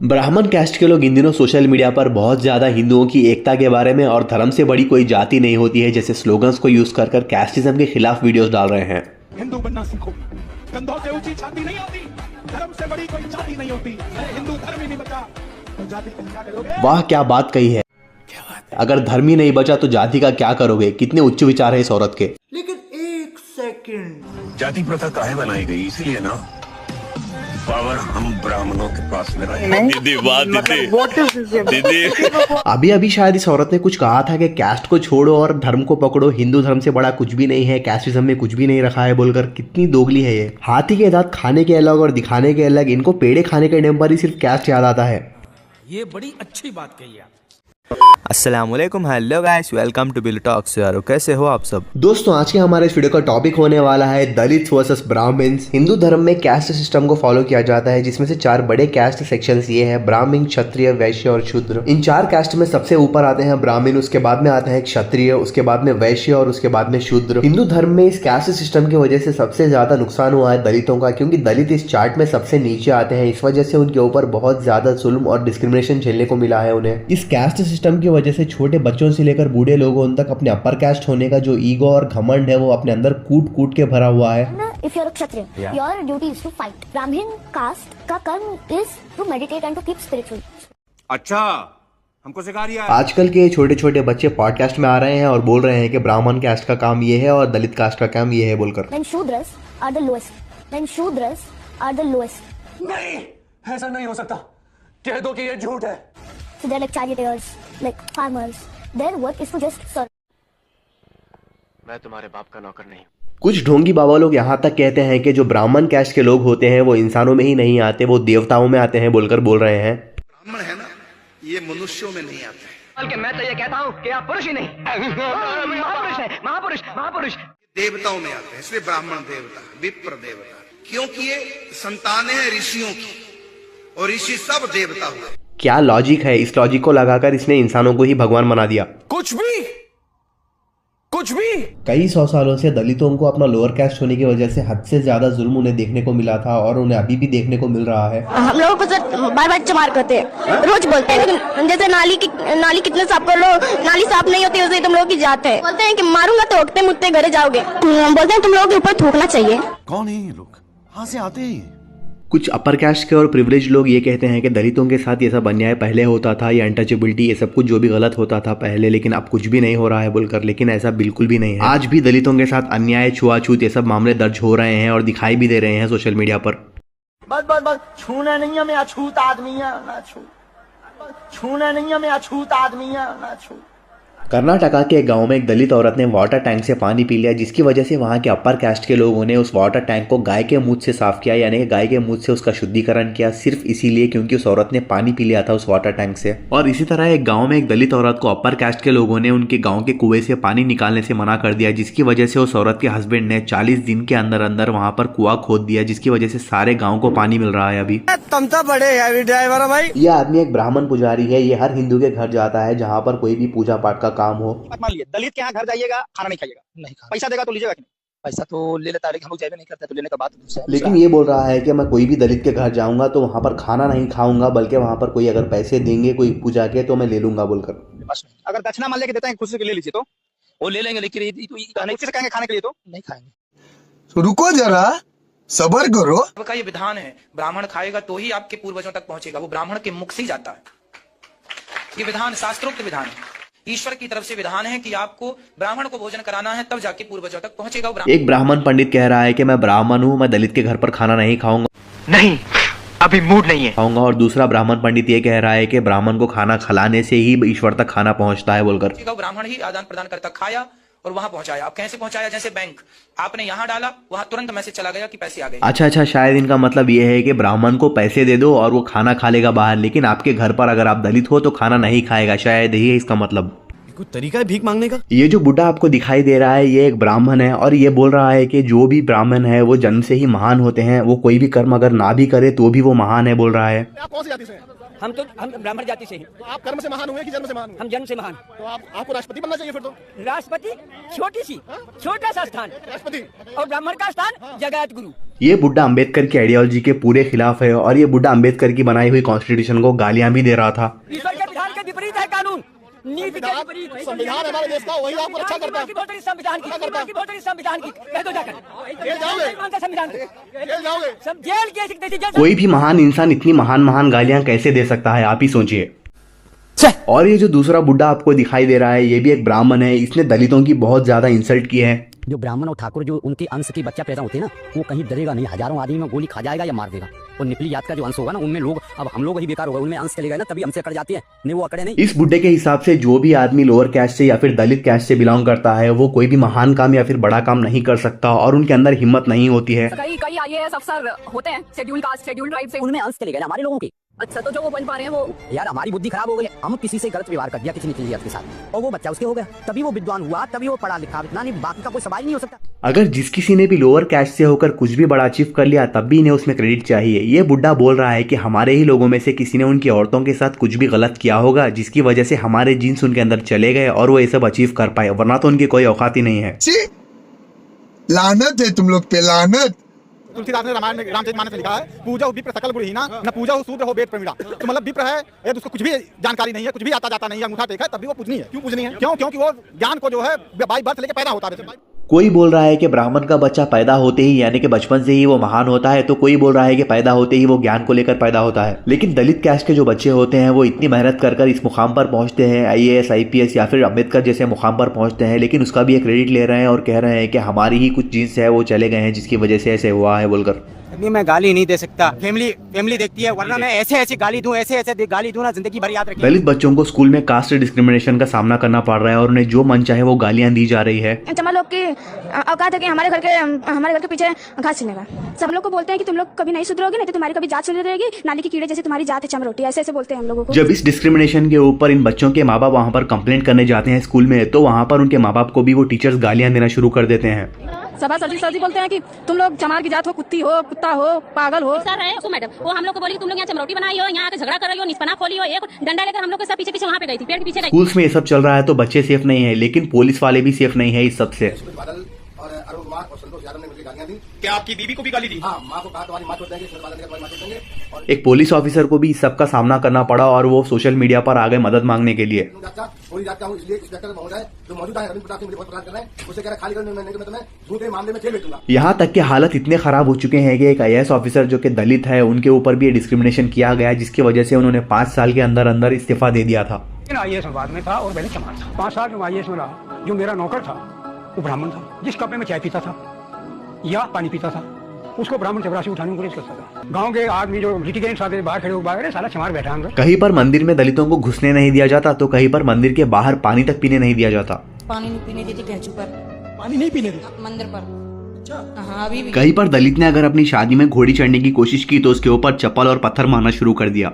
ब्राह्मण कास्ट के लोग इन दिनों सोशल मीडिया पर बहुत ज्यादा हिंदुओं की एकता के बारे में और धर्म से बड़ी कोई जाति नहीं होती है जैसे स्लोगन्स को यूज कर कास्टिज्म के खिलाफ वीडियोस डाल रहे हैं। हिंदू बनना सीखो, कंधों से ऊंची छाती नहीं होती, धर्म से बड़ी कोई जाति नहीं होती, हिंदू धर्म ही नहीं बचा तो जाति का क्या करोगे? वाह क्या बात कही है। अगर धर्म ही नहीं बचा तो जाति का क्या करोगे। कितने उच्च विचार है इस औरत के। लेकिन एक सेकंड, जाति प्रथा काहे बनाई गई? इसलिए ना पावर हम ब्राह्मणों के पास में रहे। दीदी अभी अभी शायद इस औरत ने कुछ कहा था कि कास्ट को छोड़ो और धर्म को पकड़ो, हिंदू धर्म से बड़ा कुछ भी नहीं है, कास्टिज्म में कुछ भी नहीं रखा है बोलकर। कितनी दोगली है ये। हाथी के दांत खाने के अलग और दिखाने के अलग, इनको पेड़े खाने के टाइम पर ही सिर्फ कास्ट याद आता है। ये बड़ी अच्छी बात कही आप। अस्सलामुअलैकुम, hello guys, welcome to Bill Talks. यारो कैसे हो आप सब। दोस्तों आज के हमारे इस वीडियो का टॉपिक होने वाला है दलित वर्सेस ब्राह्मण्स। हिंदू धर्म में कास्ट सिस्टम को फॉलो किया जाता है जिसमें से 4 बड़े कास्ट सेक्शंस ये हैं: ब्राह्मण, क्षत्रिय, वैश्य और शूद्र। इन 4 कास्ट में सबसे ऊपर आते हैं ब्राह्मण, उसके बाद में आता है क्षत्रिय, उसके बाद में वैश्य और उसके बाद में शूद्र। हिंदू धर्म में इस कास्ट सिस्टम की वजह से सबसे ज्यादा नुकसान हुआ है दलितों का, क्योंकि दलित इस चार्ट में सबसे नीचे आते हैं। इस वजह से उनके ऊपर बहुत ज्यादा जुल्म और डिस्क्रिमिनेशन झेलने को मिला है उन्हें। इस कास्ट सिस्टम की वजह से छोटे बच्चों से लेकर बूढ़े लोगों तक अपने अपर कास्ट होने का जो ईगो और घमंड है वो अपने अंदर कूट कूट के भरा हुआ है। If you're a Kshatriya, your duty is to fight. Brahmin caste का कर्म is to meditate and to keep spiritual. अच्छा, हमको सिखा रही है। आजकल के छोटे छोटे बच्चे पॉडकास्ट में आ रहे हैं और बोल रहे हैं कि ब्राह्मण कास्ट का काम ये है और दलित कास्ट का काम ये है बोलकर। Then Shudras are the lowest. Then Shudras are the lowest. नहीं, ऐसा नहीं हो सकता। कह दो कि ये झूठ है। So they're like charioteers, like farmers. Their work is to just serve. मैं तुम्हारे बाप का नौकर नहीं। कुछ ढोंगी बाबा लोग यहाँ तक कहते हैं कि जो ब्राह्मण कास्ट के लोग होते हैं वो इंसानों में ही नहीं आते, वो देवताओं में आते हैं बोलकर बोल रहे हैं। ब्राह्मण है ना, ये मनुष्यों में नहीं आते हैं। बल्कि मैं तो ये कहता हूँ कि आप पुरुष ही नहीं, महापुरुष है, महापुरुष, महापुरुष। देवताओं में आते हैं, इसलिए ब्राह्मण देवता, विप्र देवता, क्योंकि ये संतानें हैं ऋषियों की और ऋषि सब देवता हुए। क्या लॉजिक है। इस लॉजिक को लगाकर इसने इंसानों को ही भगवान बना दिया। कुछ भी कई 100 सालों से दलितों को अपना लोअर कास्ट होने की वजह से हद से ज्यादा जुल्म उन्हें देखने को मिला था और उन्हें अभी भी देखने को मिल रहा है। हम लोगों को बार बार चमार करते हैं, रोज बोलते हैं। लेकिन जैसे नाली कितने साफ कर लो, नाली साफ नहीं होती उसे तुम लोगों की जात है। बोलते हैं कि मारूंगा तो उठते मुझते घरे जाओगे। बोलते हैं तुम लोगों के ऊपर थूकना चाहिए। कौन है ये लोग, कहाँ से आते हैं? कुछ अपर कास्ट के और प्रिविलेज लोग ये कहते हैं कि दलितों के साथ ये सब अन्याय पहले होता था, ये अनटचेबिलिटी, ये सब कुछ जो भी गलत होता था पहले, लेकिन अब कुछ भी नहीं हो रहा है बोलकर। लेकिन ऐसा बिल्कुल भी नहीं है। आज भी दलितों के साथ अन्याय, छुआछूत, ये सब मामले दर्ज हो रहे हैं और दिखाई भी दे रहे हैं सोशल मीडिया पर। बस छूना नहीं है, मैं अछूत आदमी है ना छू। छूना नहीं है, मैं अछूत आदमी है ना छू। कर्नाटका के एक गांव में एक दलित औरत ने वाटर टैंक से पानी पी लिया, जिसकी वजह से वहां के अपर कास्ट के लोगों ने उस वाटर टैंक को गाय के मूत्र से साफ किया, यानी कि गाय के मूत्र से उसका शुद्धिकरण किया, सिर्फ इसीलिए क्योंकि उस औरत ने पानी पी लिया था उस वाटर टैंक से। और इसी तरह एक गांव में एक दलित औरत को अपर कास्ट के लोगों ने उनके गाँव के कुएं से पानी निकालने से मना कर दिया, जिसकी वजह से उस औरत के हस्बैंड ने 40 दिन के अंदर अंदर वहां पर कुआं खोद दिया, जिसकी वजह से सारे गाँव को पानी मिल रहा है अभी। तुम तो बड़े हैवी ड्राइवर हो भाई। ये आदमी एक ब्राह्मण पुजारी है। ये हर हिंदू के घर जाता है जहाँ पर कोई भी पूजा पाठ का काम हो। दलित के यहाँ घर जाइएगा, खाना नहीं खाइएगा, नहीं पैसा देगा तो लीजिएगा कि नहीं? पैसा तो ले लेता है, लेकिन हम लोग जैब नहीं करते, तो लेने का बात दूसरा। लेकिन ये बोल रहा है कि मैं कोई भी दलित के घर जाऊंगा तो वहां पर खाना नहीं खाऊंगा, बल्कि वहां पर कोई अगर पैसे देंगे कोई पूजा के तो मैं ले लूंगा बोलकर। अगर दक्षिणा मान लेके देते हैं खुद से ले लीजिए तो वो ले लेंगे, लेकिन किसी से कहेंगे खाने के लिए तो नहीं खाएंगे। तो रुको जरा, सब्र करो। का ये विधान है, ब्राह्मण खाएगा तो ही आपके पूर्वजों तक पहुंचेगा, वो ब्राह्मण के मुख से ही जाता है। ये विधान शास्त्रोक्त विधान है, ईश्वर की तरफ से विधान है कि आपको ब्राह्मण को भोजन कराना है, तब जाके पूर्वजों तक पहुंचेगा। एक ब्राह्मण पंडित कह रहा है कि मैं ब्राह्मण हूँ, मैं दलित के घर पर खाना नहीं खाऊंगा, नहीं अभी मूड नहीं है खाऊंगा। और दूसरा ब्राह्मण पंडित ये कह रहा है कि ब्राह्मण को खाना खिलाने से ही ईश्वर तक खाना पहुंचता है बोलकर। ब्राह्मण ही आदान प्रदान करता, खाया और वहां पहुंचाया। अब कैसे पहुंचाया? जैसे बैंक, आपने यहाँ डाला, वहां तुरंत मैसेज चला गया कि पैसे आ गए। अच्छा, शायद इनका मतलब ये है कि ब्राह्मण को पैसे दे दो और वो खाना खा लेगा बाहर, लेकिन आपके घर पर अगर आप दलित हो तो खाना नहीं खाएगा। शायद यही है इसका मतलब। कोई तरीका है भीख मांगने का? ये जो बुढ़ा आपको दिखाई दे रहा है ये एक ब्राह्मण है और ये बोल रहा है कि जो भी ब्राह्मण है वो जन्म से ही महान होते हैं, वो कोई भी कर्म अगर ना भी करे तो भी वो महान है बोल रहा है। आप कौन सी जाति से हैं? हम ब्राह्मण जाति से हैं। तो आप कर्म से महान हुए कि जन्म से महान हुए? हम जन्म से महान। तो आपको राष्ट्रपति बनना चाहिए फिर तो। राष्ट्रपति छोटा सा स्थान, राष्ट्रपति और ब्राह्मण का स्थान जगत गुरु। ये बुड्ढा अंबेडकर की आइडियोलॉजी के पूरे खिलाफ है और ये बुड्ढा अंबेडकर की बनाई हुई कॉन्स्टिट्यूशन को गालियां भी दे रहा था। ईश्वर के विधान के विपरीत है कानून, नीति के विपरीत। संविधान हमारे देश का, वही आपको रक्षा करता है। संविधान की संविधान की कह दो जाकर संविधान सब जेल के। कोई भी महान इंसान इतनी महान गालियां कैसे दे सकता है, आप ही सोचिए। और ये जो दूसरा बुड्ढा आपको दिखाई दे रहा है, ये भी एक ब्राह्मण है। इसने दलितों की बहुत ज्यादा इंसल्ट की है। जो ब्राह्मण और ठाकुर जो उनके अंश के बच्चा पैदा होते हैं ना, वो कहीं डरेगा नहीं, हजारों आदमी में गोली खा जाएगा या मार देगा। और निपली जात का जो अंश होगा ना, उनमें लोग, अब हम लोग ही बेकार होगा, उनमें अंश चलेगा ना, तभी हमसे अकड़ जाती है, नहीं वो अकड़े नहीं। इस बुड्ढे के हिसाब से जो भी आदमी लोअर कास्ट से या फिर दलित कास्ट से बिलोंग करता है, वो कोई भी महान काम या फिर बड़ा काम नहीं कर सकता और उनके अंदर हिम्मत नहीं होती है। कई IAS अफसर होते हैं शेड्यूल कास्ट शेड्यूल ट्राइब से, उनमें अंश चले गए हमारे लोगों के। अच्छा, तो जो वो बन पा रहे हैं वो, यार हमारी बुद्धि खराब हो गई, हम किसी से गलत व्यवहार कर दिया, किसी निचली जात के साथ, और वो बच्चा उसके हो गया, तभी वो विद्वान हुआ, तभी वो पढ़ा लिखा, इतना नहीं, बाकी का कोई सवाल नहीं हो सकता। अगर जिस किसी ने भी लोअर कास्ट से होकर कुछ भी बड़ा अचीव कर लिया, तब भी इन्हें उसमें क्रेडिट चाहिए। ये बुड्ढा बोल रहा है कि हमारे ही लोगों में से किसी ने उनकी औरतों के साथ कुछ भी गलत किया होगा, जिसकी वजह से हमारे जीन्स उनके अंदर चले गए और वो ये सब अचीव कर पाए, वरना तो उनकी कोई औकात ही नहीं है। लानत है तुम लोग पे, लानत। तुलसीदास ने रामायण में रामचरितमानस में लिखा है, पूजा विप्र सकल गुणहीना, न पूजा शूद्र हो वेद प्रवीणा। तो मतलब विप्र है, यदि उसको कुछ भी जानकारी नहीं है, कुछ भी आता जाता नहीं है, अंगूठा टेक है, तब भी वो पूजनीय है। क्यों पूजनीय है? क्योंकि वो ज्ञान को जो है बाई बर्थ लेके पैदा होता है। कोई बोल रहा है कि ब्राह्मण का बच्चा पैदा होते ही यानी कि बचपन से ही वो महान होता है, तो कोई बोल रहा है कि पैदा होते ही वो ज्ञान को लेकर पैदा होता है। लेकिन दलित कास्ट के जो बच्चे होते हैं वो इतनी मेहनत कर इस मुकाम पर पहुंचते हैं, IAS IPS या फिर अम्बेडकर जैसे मुकाम पर पहुंचते हैं, लेकिन उसका भी एक क्रेडिट ले रहे हैं और कह रहे हैं कि हमारी ही कुछ जीन्स है वो चले गए हैं, जिसकी वजह से ऐसे हुआ है बोलकर। मैं गाली नहीं दे सकता, फैमिली देखती है, वरना मैं ऐसे गाली दूं, ऐसे गाली दूं ना, जिंदगी भर याद रखें। दलित बच्चों को स्कूल में कास्ट डिस्क्रिमिनेशन का सामना करना पड़ रहा है और उन्हें जो मन चाहे वो गालियां दी जा रही है। जमा लोग की औकात है कि हमारे घर के पीछे घास छिलने का। सब लोग को बोलते हैं कि तुम लोग कभी नहीं सुधरोगे, नहीं तो तुम्हारी कभी जात सुधर रहेगी, नाली की कीड़े जैसे तुम्हारी जात है चमरोटी, ऐसे बोलते हैं हम लोगों को। जब इस डिस्क्रिमिनेशन के ऊपर इन बच्चों के माँ बाप वहाँ पर कंप्लेंट करने जाते हैं स्कूल में, तो वहाँ पर उनके माँ बाप को भी वो टीचर्स गालियां देना शुरू कर देते हैं। सभा सजी बोलते हैं कि तुम लोग चमार की जात हो, कुत्ती हो, कुत्ता हो, पागल हो। सर है मैडम, वो हम लोग को बोली तुम लोग यहाँ चमरोटी बनाई हो, यहाँ झगड़ा कर रही हो, निस्पना खोली हो, एक डंडा लेकर हम लोग के सब पीछे वहाँ पे गई थी, पेड़ के पीछे गई। स्कूल्स में ये सब चल रहा है तो बच्चे सेफ नहीं है, लेकिन पुलिस वाले भी सेफ नहीं है इस सब से। क्या आपकी बीवी को भी गाली दी? हाँ, माँ को कहा तुम्हारी माँ छोड़ देंगे, माँ छोड़ देंगे। एक पुलिस ऑफिसर को भी इस सब का सामना करना पड़ा और वो सोशल मीडिया पर आ गए मदद मांगने के लिए। यहाँ तक कि हालत इतने खराब हो चुके हैं कि एक IAS ऑफिसर जो कि दलित है, उनके ऊपर भी डिस्क्रिमिनेशन किया गया, जिसकी वजह से उन्होंने 5 साल के अंदर इस्तीफा दे दिया था। IAS बाद में था और मैंने चमार था, 5 साल में IAS में रहा। जो मेरा नौकर था वो ब्राह्मण था, जिस कप में मैं चाय पीता था या पानी पीता था, उसको ब्राह्मण चपरासी उठाने की कोशिश करता था। गांव के आदमी जो लिटिगेंट्स आते बाहर खड़े होकर साला चमार बैठा अंदर। कहीं पर मंदिर में दलितों को घुसने नहीं दिया जाता, तो कहीं पर मंदिर के बाहर पानी तक पीने नहीं दिया जाता। पानी नहीं पीने देती टेंचू पर, पानी नहीं पीने दी मंदिर पर। हाँ, अभी भी। कहीं पर दलित ने अगर अपनी शादी में घोड़ी चढ़ने की कोशिश की तो उसके ऊपर चप्पल और पत्थर मारना शुरू कर दिया।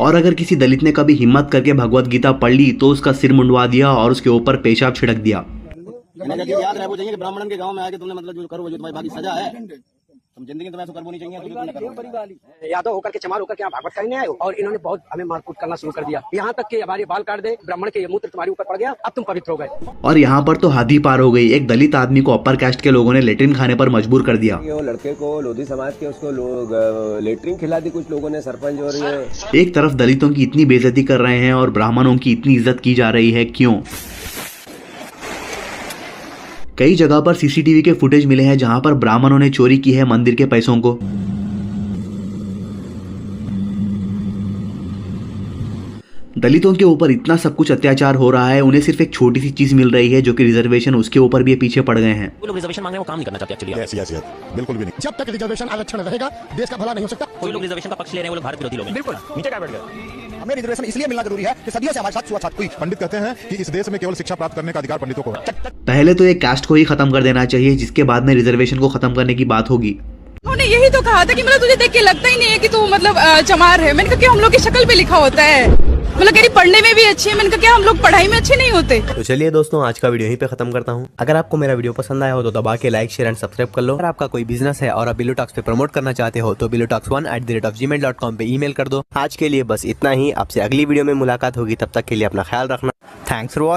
और अगर किसी दलित ने कभी हिम्मत करके भगवत गीता पढ़ ली तो उसका सिर मुंडवा दिया और उसके ऊपर पेशाब छिड़क दिया। याद रहे वो चाहिए कि ब्राह्मण के गांव में आके तुमने मतलब जो करो जो तुम्हारी बाकी सजा है, तुम जिंदगी में ऐसा करनी चाहिए। यादव होकर के चमार होकर के भागवत करने आए हो और इन्होंने बहुत हमें मारकूट करना शुरू कर दिया, यहाँ तक कि हमारे बाल काट दे, ब्राह्मण के मूत्र तुम्हारे ऊपर पड़ गया, अब तुम पवित्र हो गए। और यहाँ पर तो हद ही पार हो गई। एक दलित आदमी को अपर कास्ट के लोगों ने लेटरिन खाने पर मजबूर कर दिया। वो लड़के को लोधी समाज के उसको लोग लेटरिन खिला दी कुछ लोगों ने, सरपंच। और एक तरफ दलितों की इतनी बेइज्जती कर रहे हैं और ब्राह्मणों की इतनी इज्जत की जा रही है, क्यों? कई जगह पर CCTV के फुटेज मिले हैं जहां पर ब्राह्मणों ने चोरी की है मंदिर के पैसों को। दलितों के ऊपर इतना सब कुछ अत्याचार हो रहा है, उन्हें सिर्फ एक छोटी सी चीज मिल रही है जो कि रिजर्वेशन, उसके ऊपर भी पीछे पड़ गए हैं। वो लोग रिजर्वेशन मांग रहे हैं, वो काम नहीं करना चाहते एक्चुअली। बिल्कुल भी नहीं। जब तक रिजर्वेशन आरक्षण रहेगा देश का भला नहीं हो सकता। कोई लोग रिजर्वेशन का पक्ष ले रहे हैं, वो लोग भारत विरोधी लोग हैं। बिल्कुल नीचे क्या बैठ गए? हमें रिजर्वेशन इसलिए मिलना जरूरी है कि सदियों से हमारे साथ छुआछूत हुई। पंडित कहते हैं कि इस देश में केवल शिक्षा प्राप्त करने का अधिकार पंडितों को है। पहले तो एक कास्ट को ही खत्म कर देना चाहिए, जिसके बाद में रिजर्वेशन को खत्म करने की बात होगी। उन्होंने यही तो कहा था कि मतलब तुझे देख के लगता ही नहीं है कि तू मतलब चमार है। मैंने कहा कि हम लोग की शक्ल पे लिखा होता है। मतलब कह रही पढ़ने में भी अच्छी है। मैंने कहा क्या हम लोग पढ़ाई में अच्छे नहीं होते? तो चलिए दोस्तों, आज का वीडियो यहीं पे खत्म करता हूँ। अगर आपको मेरा वीडियो पसंद आया हो तो दबा के लाइक, शेयर एंड सब्सक्राइब कर लो। अगर आपका कोई बिजनेस है और आप बिलो टॉक्स पे प्रमोट करना चाहते हो तो bilotalks1@gmail.com पे ईमेल कर दो। आज के लिए बस इतना ही। आपसे अगली वीडियो में मुलाकात होगी, तब तक के लिए अपना ख्याल रखना। Thanks for watching.